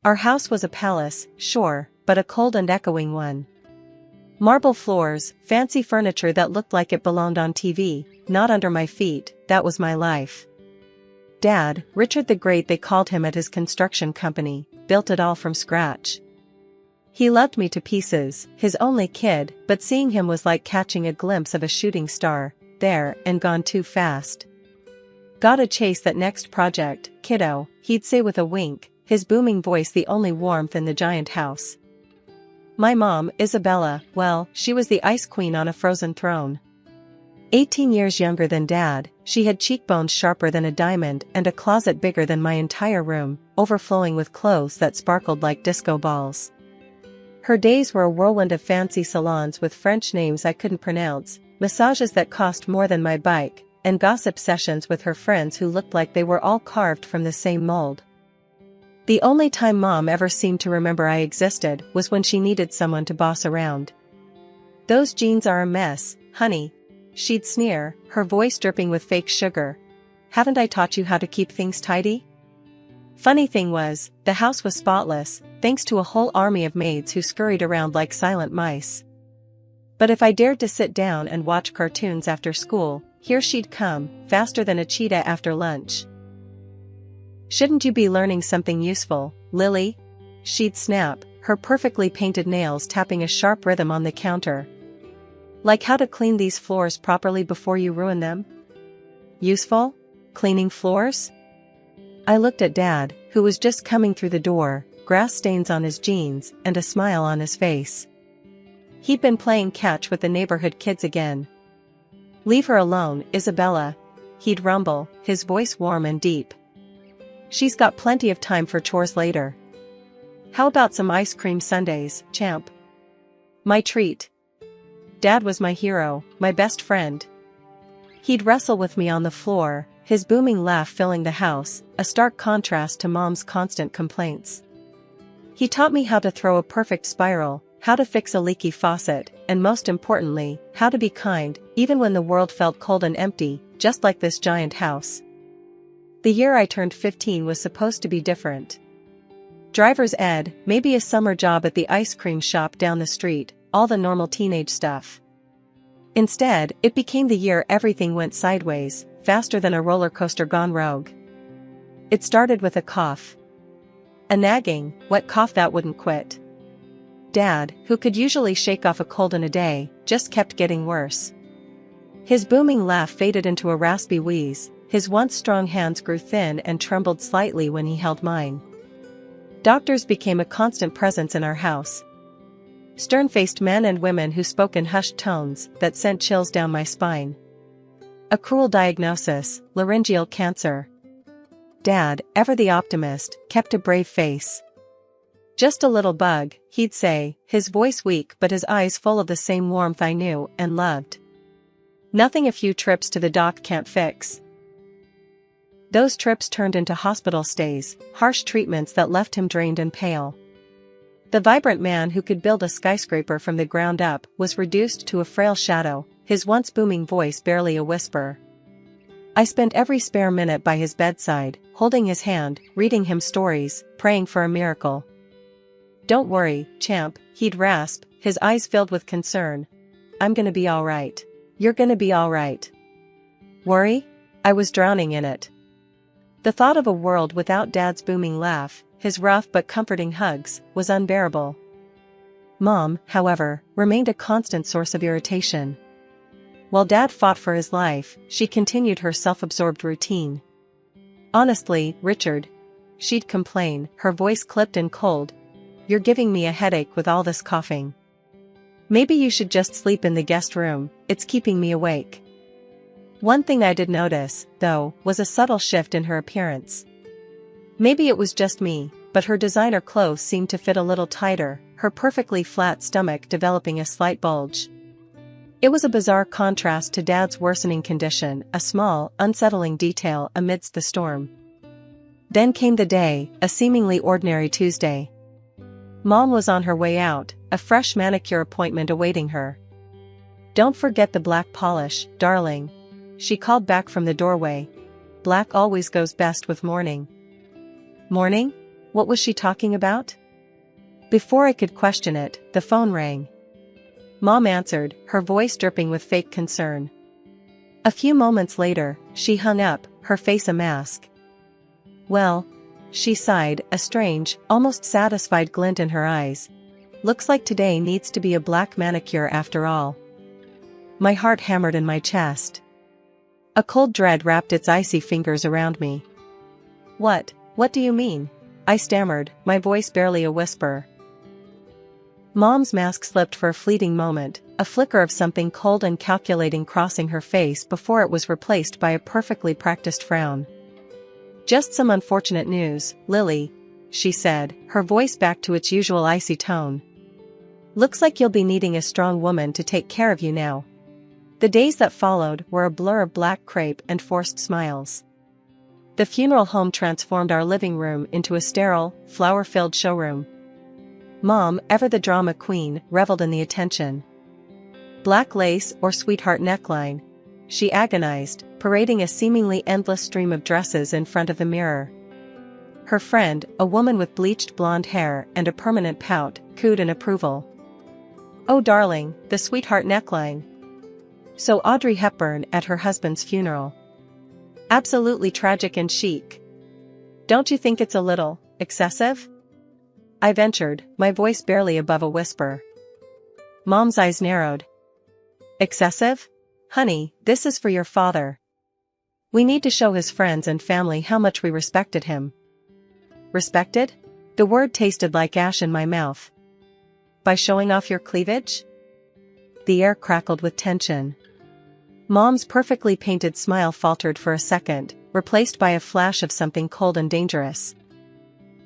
Our house was a palace, sure, but a cold and echoing one. Marble floors, fancy furniture that looked like it belonged on TV, not under my feet, that was my life. Dad, Richard the Great they called him at his construction company, built it all from scratch. He loved me to pieces, his only kid, but seeing him was like catching a glimpse of a shooting star, there and gone too fast. Gotta chase that next project, kiddo, he'd say with a wink, his booming voice the only warmth in the giant house. My mom, Isabella, well, she was the ice queen on a frozen throne. 18 years younger than Dad, she had cheekbones sharper than a diamond and a closet bigger than my entire room, overflowing with clothes that sparkled like disco balls. Her days were a whirlwind of fancy salons with French names I couldn't pronounce, massages that cost more than my bike, and gossip sessions with her friends who looked like they were all carved from the same mold. The only time Mom ever seemed to remember I existed was when she needed someone to boss around. Those jeans are a mess, honey. She'd sneer, her voice dripping with fake sugar. Haven't I taught you how to keep things tidy? Funny thing was, the house was spotless, thanks to a whole army of maids who scurried around like silent mice. But if I dared to sit down and watch cartoons after school, here she'd come, faster than a cheetah after lunch. Shouldn't you be learning something useful, Lily? She'd snap, her perfectly painted nails tapping a sharp rhythm on the counter. Like how to clean these floors properly before you ruin them? Useful? Cleaning floors? I looked at Dad, who was just coming through the door, grass stains on his jeans and a smile on his face. He'd been playing catch with the neighborhood kids again. Leave her alone, Isabella, he'd rumble, his voice warm and deep. She's got plenty of time for chores later. How about some ice cream sundaes, champ? My treat. Dad was my hero, my best friend. He'd wrestle with me on the floor, his booming laugh filling the house, a stark contrast to Mom's constant complaints. He taught me how to throw a perfect spiral, how to fix a leaky faucet, and most importantly, how to be kind, even when the world felt cold and empty, just like this giant house. The year I turned 15 was supposed to be different. Driver's ed, maybe a summer job at the ice cream shop down the street, all the normal teenage stuff. Instead, it became the year everything went sideways, faster than a roller coaster gone rogue. It started with a cough. A nagging, wet cough that wouldn't quit. Dad, who could usually shake off a cold in a day, just kept getting worse. His booming laugh faded into a raspy wheeze, his once strong hands grew thin and trembled slightly when he held mine. Doctors became a constant presence in our house. Stern-faced men and women who spoke in hushed tones that sent chills down my spine. A cruel diagnosis, laryngeal cancer. Dad, ever the optimist, kept a brave face. Just a little bug, he'd say, his voice weak but his eyes full of the same warmth I knew and loved. Nothing a few trips to the doc can't fix. Those trips turned into hospital stays, harsh treatments that left him drained and pale. The vibrant man who could build a skyscraper from the ground up was reduced to a frail shadow, his once booming voice barely a whisper. I spent every spare minute by his bedside, holding his hand, reading him stories, praying for a miracle. Don't worry, champ, he'd rasp, his eyes filled with concern. I'm gonna be alright. You're gonna be alright. Worry? I was drowning in it. The thought of a world without Dad's booming laugh, his rough but comforting hugs, was unbearable. Mom, however, remained a constant source of irritation. While Dad fought for his life, she continued her self-absorbed routine. Honestly, Richard, she'd complain, her voice clipped and cold. You're giving me a headache with all this coughing. Maybe you should just sleep in the guest room, it's keeping me awake. One thing I did notice, though, was a subtle shift in her appearance. Maybe it was just me, but her designer clothes seemed to fit a little tighter, her perfectly flat stomach developing a slight bulge. It was a bizarre contrast to Dad's worsening condition, a small, unsettling detail amidst the storm. Then came the day, a seemingly ordinary Tuesday. Mom was on her way out, a fresh manicure appointment awaiting her. Don't forget the black polish, darling. She called back from the doorway. Black always goes best with mourning. Mourning? What was she talking about? Before I could question it, the phone rang. Mom answered, her voice dripping with fake concern. A few moments later, she hung up, her face a mask. Well, she sighed, a strange, almost satisfied glint in her eyes. Looks like today needs to be a black manicure after all. My heart hammered in my chest. A cold dread wrapped its icy fingers around me. What do you mean? I stammered, my voice barely a whisper. Mom's mask slipped for a fleeting moment, a flicker of something cold and calculating crossing her face before it was replaced by a perfectly practiced frown. Just some unfortunate news, Lily, she said, her voice back to its usual icy tone. Looks like you'll be needing a strong woman to take care of you now. The days that followed were a blur of black crepe and forced smiles. The funeral home transformed our living room into a sterile, flower-filled showroom. Mom, ever the drama queen, reveled in the attention. Black lace or sweetheart neckline? She agonized, parading a seemingly endless stream of dresses in front of the mirror. Her friend, a woman with bleached blonde hair and a permanent pout, cooed in approval. Oh darling, the sweetheart neckline. So Audrey Hepburn at her husband's funeral. Absolutely tragic and chic. Don't you think it's a little excessive? I ventured, my voice barely above a whisper. Mom's eyes narrowed. Excessive? Honey, this is for your father. We need to show his friends and family how much we respected him. Respected? The word tasted like ash in my mouth. By showing off your cleavage? The air crackled with tension. Mom's perfectly painted smile faltered for a second, replaced by a flash of something cold and dangerous.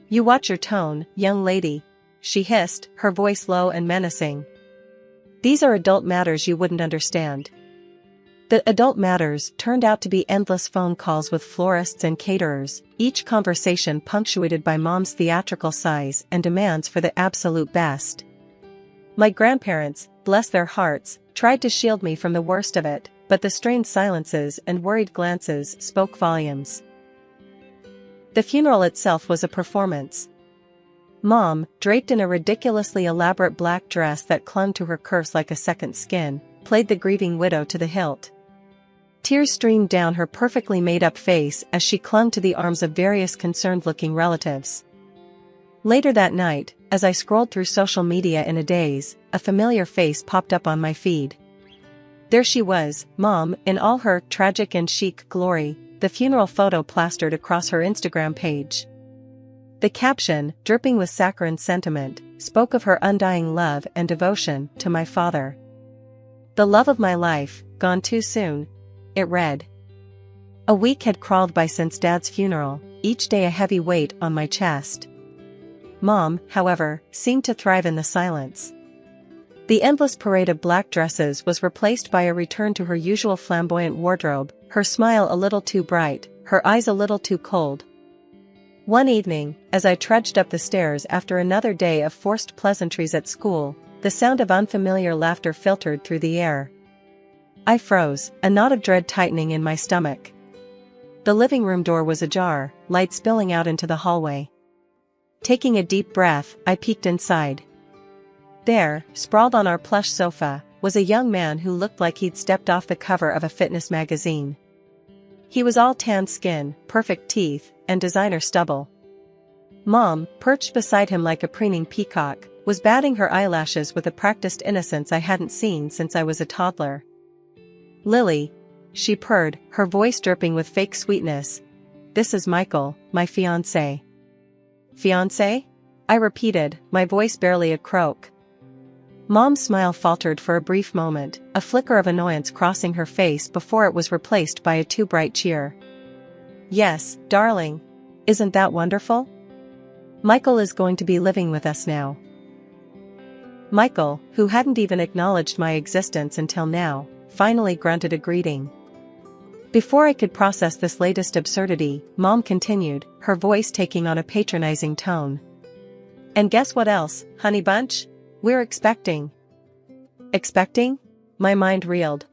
You watch your tone, young lady, she hissed, her voice low and menacing. These are adult matters you wouldn't understand. The adult matters turned out to be endless phone calls with florists and caterers, each conversation punctuated by Mom's theatrical sighs and demands for the absolute best. My grandparents, bless their hearts, tried to shield me from the worst of it, but the strained silences and worried glances spoke volumes. The funeral itself was a performance. Mom, draped in a ridiculously elaborate black dress that clung to her curves like a second skin, played the grieving widow to the hilt. Tears streamed down her perfectly made-up face as she clung to the arms of various concerned-looking relatives. Later that night, as I scrolled through social media in a daze, a familiar face popped up on my feed. There she was, Mom, in all her tragic and chic glory, the funeral photo plastered across her Instagram page. The caption, dripping with saccharine sentiment, spoke of her undying love and devotion to my father. The love of my life, gone too soon, it read. A week had crawled by since Dad's funeral, each day a heavy weight on my chest. Mom, however, seemed to thrive in the silence. The endless parade of black dresses was replaced by a return to her usual flamboyant wardrobe, her smile a little too bright, her eyes a little too cold. One evening, as I trudged up the stairs after another day of forced pleasantries at school, the sound of unfamiliar laughter filtered through the air. I froze, a knot of dread tightening in my stomach. The living room door was ajar, light spilling out into the hallway. Taking a deep breath, I peeked inside. There, sprawled on our plush sofa, was a young man who looked like he'd stepped off the cover of a fitness magazine. He was all tan skin, perfect teeth, and designer stubble. Mom, perched beside him like a preening peacock, was batting her eyelashes with a practiced innocence I hadn't seen since I was a toddler. Lily, she purred, her voice dripping with fake sweetness. This is Michael, my fiancé. Fiancé? I repeated, my voice barely a croak. Mom's smile faltered for a brief moment, a flicker of annoyance crossing her face before it was replaced by a too bright cheer. Yes, darling. Isn't that wonderful? Michael is going to be living with us now. Michael, who hadn't even acknowledged my existence until now, finally grunted a greeting. Before I could process this latest absurdity, Mom continued, her voice taking on a patronizing tone. And guess what else, honey bunch? We're expecting. Expecting? My mind reeled.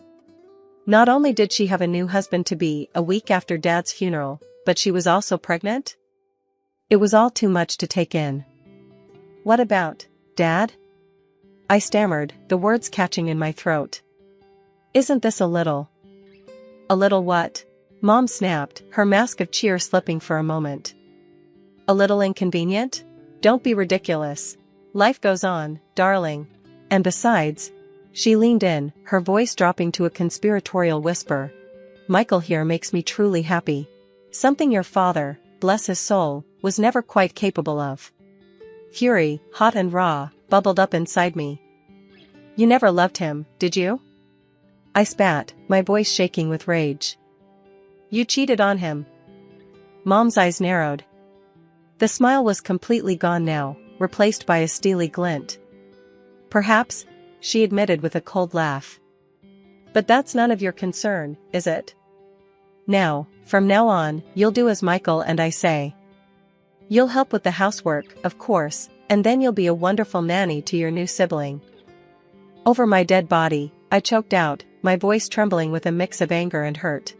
Not only did she have a new husband-to-be a week after Dad's funeral, but she was also pregnant? It was all too much to take in. "What about, Dad?" I stammered, the words catching in my throat. "Isn't this a little..." "A little what?" Mom snapped, her mask of cheer slipping for a moment. "A little inconvenient? Don't be ridiculous. Life goes on, darling. And besides..." She leaned in, her voice dropping to a conspiratorial whisper. "Michael here makes me truly happy. Something your father, bless his soul, was never quite capable of." Fury, hot and raw, bubbled up inside me. "You never loved him, did you?" I spat, my voice shaking with rage. "You cheated on him." Mom's eyes narrowed. The smile was completely gone now, replaced by a steely glint. "Perhaps," she admitted with a cold laugh. "But that's none of your concern, is it? Now, from now on, you'll do as Michael and I say. You'll help with the housework, of course, and then you'll be a wonderful nanny to your new sibling." Over my dead body, I choked out, my voice trembling with a mix of anger and hurt.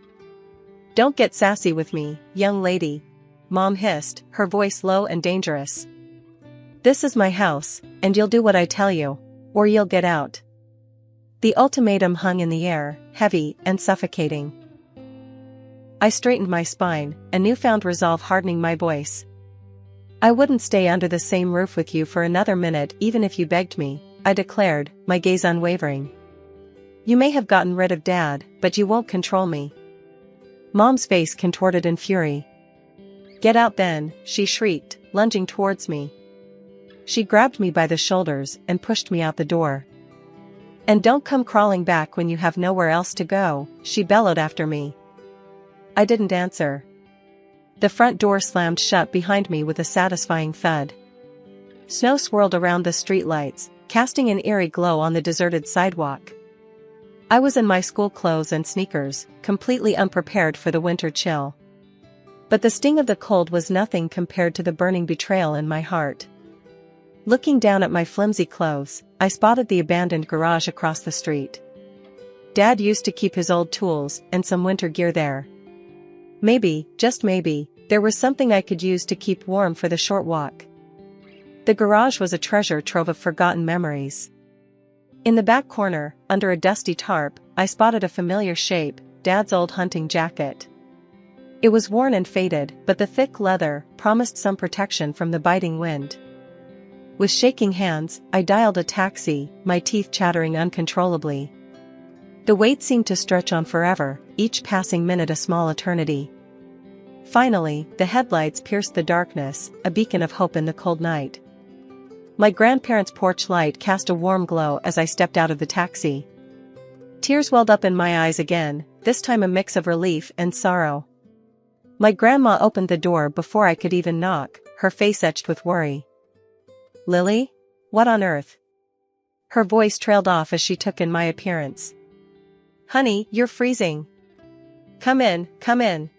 "Don't get sassy with me, young lady," Mom hissed, her voice low and dangerous. "This is my house, and you'll do what I tell you, or you'll get out." The ultimatum hung in the air, heavy and suffocating. I straightened my spine, a newfound resolve hardening my voice. "I wouldn't stay under the same roof with you for another minute even if you begged me," I declared, my gaze unwavering. "You may have gotten rid of Dad, but you won't control me." Mom's face contorted in fury. "Get out then," she shrieked, lunging towards me. She grabbed me by the shoulders and pushed me out the door. "And don't come crawling back when you have nowhere else to go," she bellowed after me. I didn't answer. The front door slammed shut behind me with a satisfying thud. Snow swirled around the streetlights, casting an eerie glow on the deserted sidewalk. I was in my school clothes and sneakers, completely unprepared for the winter chill. But the sting of the cold was nothing compared to the burning betrayal in my heart. Looking down at my flimsy clothes, I spotted the abandoned garage across the street. Dad used to keep his old tools and some winter gear there. Maybe, just maybe, there was something I could use to keep warm for the short walk. The garage was a treasure trove of forgotten memories. In the back corner, under a dusty tarp, I spotted a familiar shape, Dad's old hunting jacket. It was worn and faded, but the thick leather promised some protection from the biting wind. With shaking hands, I dialed a taxi, my teeth chattering uncontrollably. The wait seemed to stretch on forever, each passing minute a small eternity. Finally, the headlights pierced the darkness, a beacon of hope in the cold night. My grandparents' porch light cast a warm glow as I stepped out of the taxi. Tears welled up in my eyes again, this time a mix of relief and sorrow. My grandma opened the door before I could even knock, her face etched with worry. "Lily? What on earth?" Her voice trailed off as she took in my appearance. "Honey, you're freezing. Come in, come in."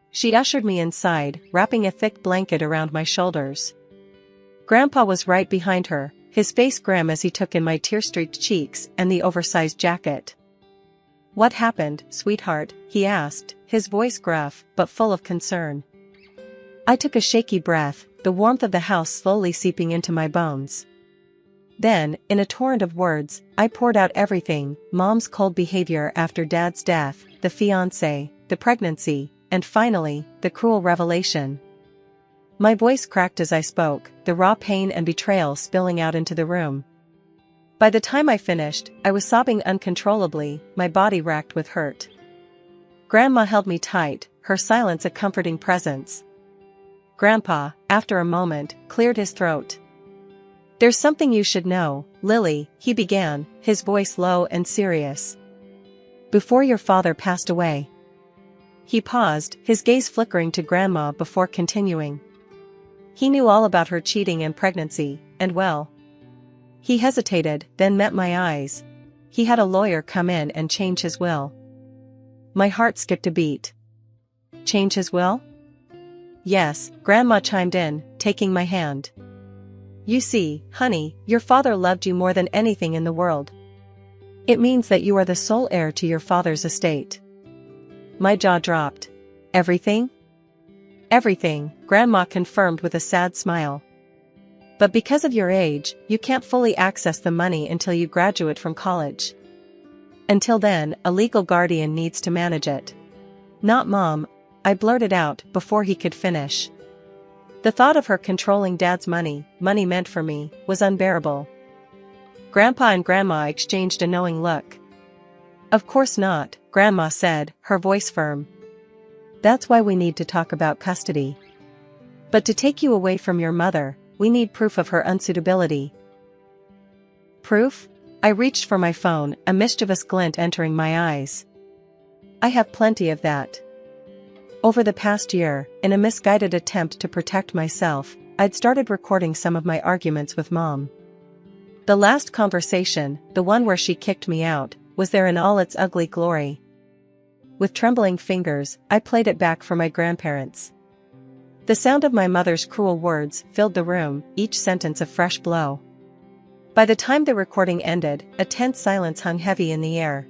She ushered me inside, wrapping a thick blanket around my shoulders. Grandpa was right behind her, his face grim as he took in my tear-streaked cheeks and the oversized jacket. "What happened, sweetheart?" he asked, his voice gruff but full of concern. I took a shaky breath, the warmth of the house slowly seeping into my bones. Then, in a torrent of words, I poured out everything: Mom's cold behavior after Dad's death, the fiancé, the pregnancy, and finally, the cruel revelation. My voice cracked as I spoke, the raw pain and betrayal spilling out into the room. By the time I finished, I was sobbing uncontrollably, my body racked with hurt. Grandma held me tight, her silence a comforting presence. Grandpa, after a moment, cleared his throat. "There's something you should know, Lily," he began, his voice low and serious. "Before your father passed away." He paused, his gaze flickering to Grandma before continuing. "He knew all about her cheating and pregnancy, and well..." He hesitated, then met my eyes. "He had a lawyer come in and change his will." My heart skipped a beat. "Change his will?" "Yes," Grandma chimed in, taking my hand. "You see, honey, your father loved you more than anything in the world. It means that you are the sole heir to your father's estate." My jaw dropped. "Everything?" Everything, Grandma confirmed with a sad smile. But because of your age, you can't fully access the money until you graduate from college. Until then, a legal guardian needs to manage it. Not Mom, I blurted out before he could finish. The thought of her controlling Dad's money meant for me, was unbearable. Grandpa and Grandma exchanged a knowing look. Of course not, Grandma said, her voice firm. That's why we need to talk about custody. But to take you away from your mother, we need proof of her unsuitability. Proof? I reached for my phone, a mischievous glint entering my eyes. I have plenty of that. Over the past year, in a misguided attempt to protect myself, I'd started recording some of my arguments with Mom. The last conversation, the one where she kicked me out, was there in all its ugly glory. With trembling fingers, I played it back for my grandparents. The sound of my mother's cruel words filled the room, each sentence a fresh blow. By the time the recording ended, a tense silence hung heavy in the air.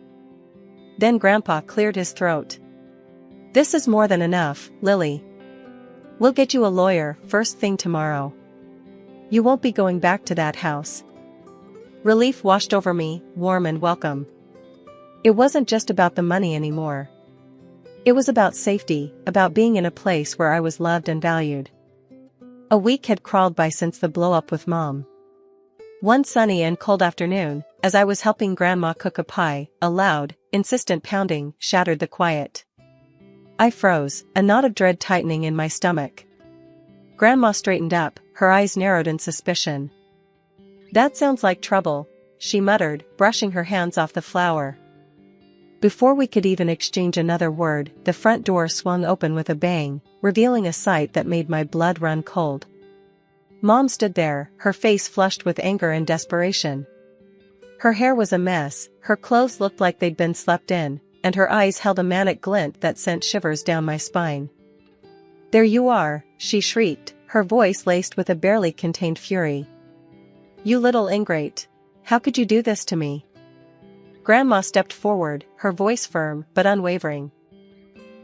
Then Grandpa cleared his throat. This is more than enough, Lily. We'll get you a lawyer first thing tomorrow. You won't be going back to that house. Relief washed over me, warm and welcome. It wasn't just about the money anymore. It was about safety, about being in a place where I was loved and valued. A week had crawled by since the blow-up with Mom. One sunny and cold afternoon, as I was helping Grandma cook a pie, a loud, insistent pounding shattered the quiet. I froze, a knot of dread tightening in my stomach. Grandma straightened up, her eyes narrowed in suspicion. That sounds like trouble, she muttered, brushing her hands off the flour. Before we could even exchange another word, the front door swung open with a bang, revealing a sight that made my blood run cold. Mom stood there, her face flushed with anger and desperation. Her hair was a mess, her clothes looked like they'd been slept in, and her eyes held a manic glint that sent shivers down my spine. There you are, she shrieked, her voice laced with a barely contained fury. You little ingrate. How could you do this to me? Grandma stepped forward, her voice firm but unwavering.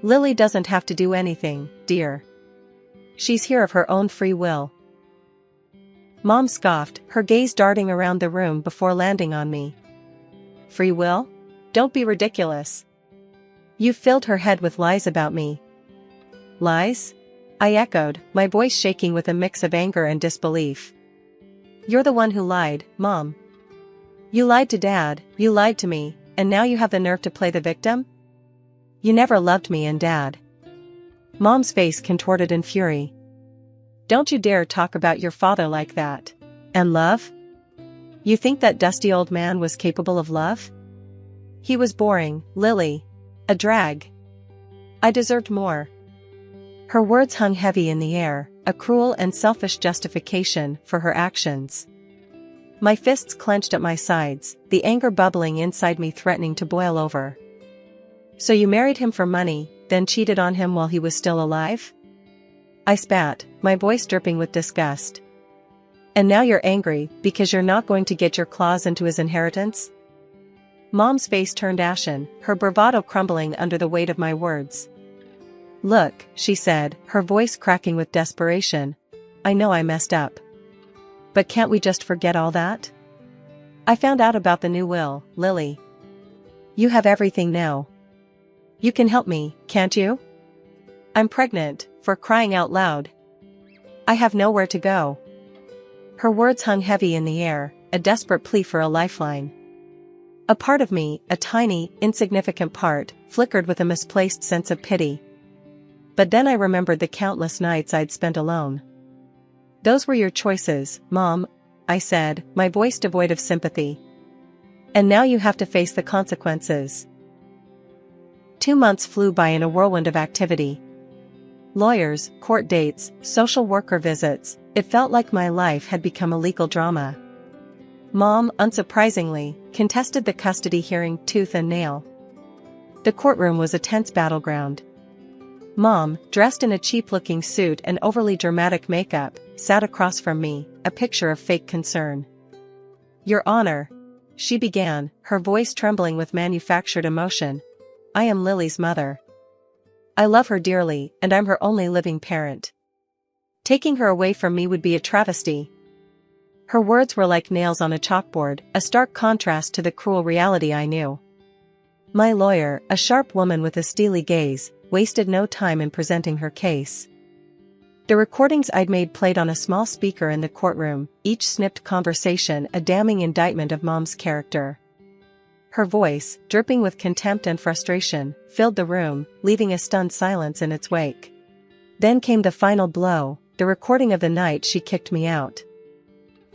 Lily doesn't have to do anything, dear. She's here of her own free will. Mom scoffed, her gaze darting around the room before landing on me. Free will? Don't be ridiculous. You filled her head with lies about me. Lies? I echoed, my voice shaking with a mix of anger and disbelief. You're the one who lied, Mom. You lied to Dad, you lied to me, and now you have the nerve to play the victim? You never loved me and Dad. Mom's face contorted in fury. Don't you dare talk about your father like that. And love? You think that dusty old man was capable of love? He was boring, Lily. A drag. I deserved more. Her words hung heavy in the air, a cruel and selfish justification for her actions. My fists clenched at my sides, the anger bubbling inside me threatening to boil over. So you married him for money, then cheated on him while he was still alive? I spat, my voice dripping with disgust. And now you're angry because you're not going to get your claws into his inheritance? Mom's face turned ashen, her bravado crumbling under the weight of my words. Look, she said, her voice cracking with desperation. I know I messed up. But can't we just forget all that? I found out about the new will, Lily. You have everything now. You can help me, can't you? I'm pregnant, for crying out loud. I have nowhere to go. Her words hung heavy in the air, a desperate plea for a lifeline. A part of me, a tiny, insignificant part, flickered with a misplaced sense of pity. But then I remembered the countless nights I'd spent alone. Those were your choices, Mom, I said, my voice devoid of sympathy. And now you have to face the consequences. 2 months flew by in a whirlwind of activity. Lawyers, court dates, social worker visits, it felt like my life had become a legal drama. Mom, unsurprisingly, contested the custody hearing tooth and nail. The courtroom was a tense battleground. Mom, dressed in a cheap-looking suit and overly dramatic makeup, sat across from me, a picture of fake concern. Your Honor, she began, her voice trembling with manufactured emotion. I am Lily's mother. I love her dearly, and I'm her only living parent. Taking her away from me would be a travesty." Her words were like nails on a chalkboard, a stark contrast to the cruel reality I knew. My lawyer, a sharp woman with a steely gaze, wasted no time in presenting her case. The recordings I'd made played on a small speaker in the courtroom, each snipped conversation a damning indictment of Mom's character. Her voice, dripping with contempt and frustration, filled the room, leaving a stunned silence in its wake. Then came the final blow, the recording of the night she kicked me out.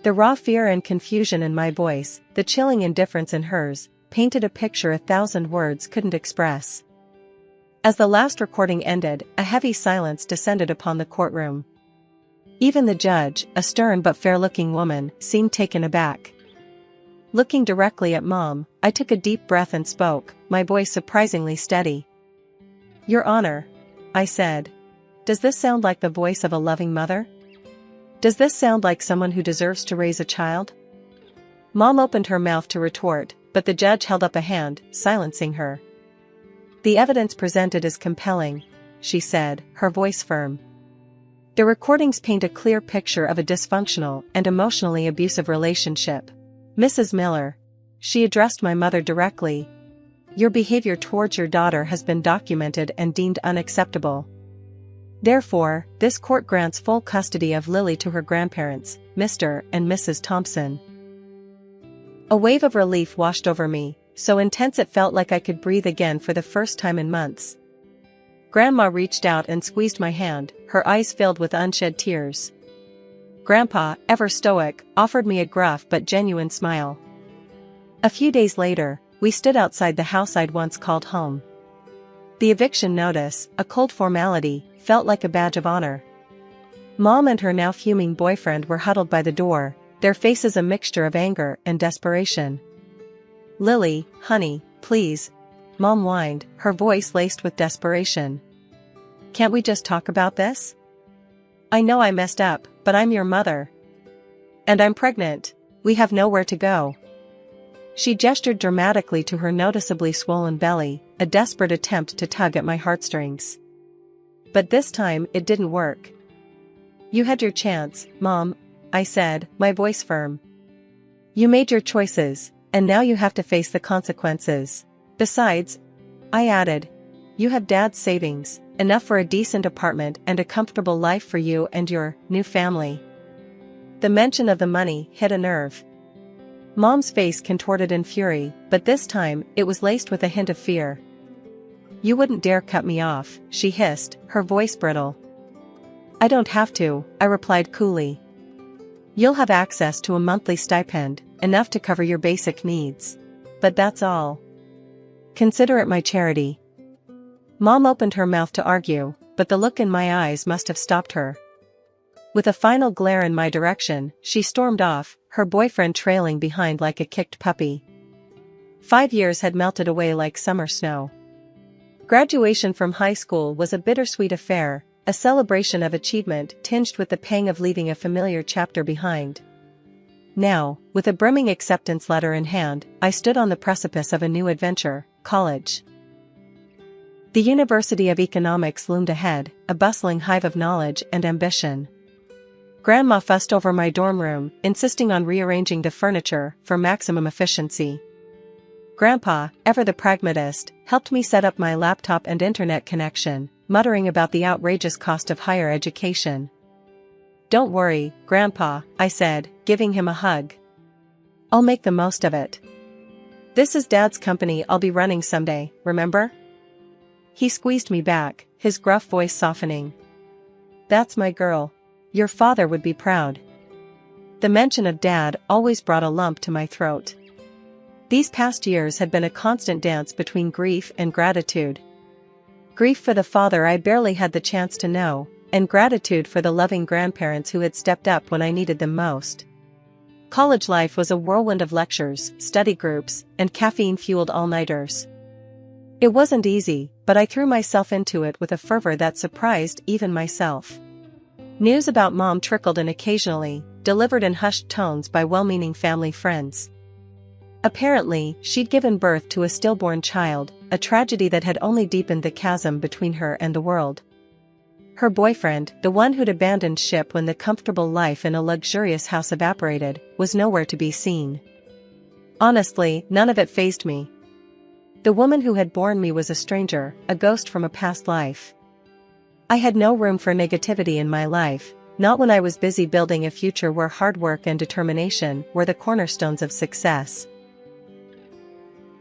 The raw fear and confusion in my voice, the chilling indifference in hers, painted a picture 1,000 words couldn't express. As the last recording ended, a heavy silence descended upon the courtroom. Even the judge, a stern but fair-looking woman, seemed taken aback. Looking directly at Mom, I took a deep breath and spoke, my voice surprisingly steady. "Your Honor," I said. "Does this sound like the voice of a loving mother? Does this sound like someone who deserves to raise a child?" Mom opened her mouth to retort, but the judge held up a hand, silencing her. "The evidence presented is compelling," she said, her voice firm. "The recordings paint a clear picture of a dysfunctional and emotionally abusive relationship. Mrs. Miller," she addressed my mother directly, "your behavior towards your daughter has been documented and deemed unacceptable. Therefore, this court grants full custody of Lily to her grandparents, Mr. and Mrs. Thompson." A wave of relief washed over me, so intense it felt like I could breathe again for the first time in months. Grandma reached out and squeezed my hand, her eyes filled with unshed tears. Grandpa, ever stoic, offered me a gruff but genuine smile. A few days later, we stood outside the house I'd once called home. The eviction notice, a cold formality, felt like a badge of honor. Mom and her now fuming boyfriend were huddled by the door, their faces a mixture of anger and desperation. "Lily, honey, please," Mom whined, her voice laced with desperation. "Can't we just talk about this? I know I messed up, but I'm your mother. And I'm pregnant. We have nowhere to go." She gestured dramatically to her noticeably swollen belly, a desperate attempt to tug at my heartstrings. But this time it didn't work. "You had your chance, Mom," I said, my voice firm. "You made your choices, and now you have to face the consequences. Besides," I added, "you have Dad's savings, enough for a decent apartment and a comfortable life for you and your new family." The mention of the money hit a nerve. Mom's face contorted in fury, but this time, it was laced with a hint of fear. "You wouldn't dare cut me off," she hissed, her voice brittle. "I don't have to," I replied coolly. "You'll have access to a monthly stipend, enough to cover your basic needs. But that's all. Consider it my charity." Mom opened her mouth to argue, but the look in my eyes must have stopped her. With a final glare in my direction, she stormed off, her boyfriend trailing behind like a kicked puppy. 5 years had melted away like summer snow. Graduation from high school was a bittersweet affair, a celebration of achievement tinged with the pang of leaving a familiar chapter behind. Now, with a brimming acceptance letter in hand, I stood on the precipice of a new adventure, college. The University of Economics loomed ahead, a bustling hive of knowledge and ambition. Grandma fussed over my dorm room, insisting on rearranging the furniture for maximum efficiency. Grandpa, ever the pragmatist, helped me set up my laptop and internet connection, muttering about the outrageous cost of higher education. "Don't worry, Grandpa," I said, giving him a hug. "I'll make the most of it. This is Dad's company I'll be running someday, remember?" He squeezed me back, his gruff voice softening. "That's my girl. Your father would be proud." The mention of Dad always brought a lump to my throat. These past years had been a constant dance between grief and gratitude. Grief for the father I barely had the chance to know, and gratitude for the loving grandparents who had stepped up when I needed them most. College life was a whirlwind of lectures, study groups, and caffeine-fueled all-nighters. It wasn't easy, but I threw myself into it with a fervor that surprised even myself. News about Mom trickled in occasionally, delivered in hushed tones by well-meaning family friends. Apparently, she'd given birth to a stillborn child, a tragedy that had only deepened the chasm between her and the world. Her boyfriend, the one who'd abandoned ship when the comfortable life in a luxurious house evaporated, was nowhere to be seen. Honestly, none of it fazed me. The woman who had borne me was a stranger, a ghost from a past life. I had no room for negativity in my life, not when I was busy building a future where hard work and determination were the cornerstones of success.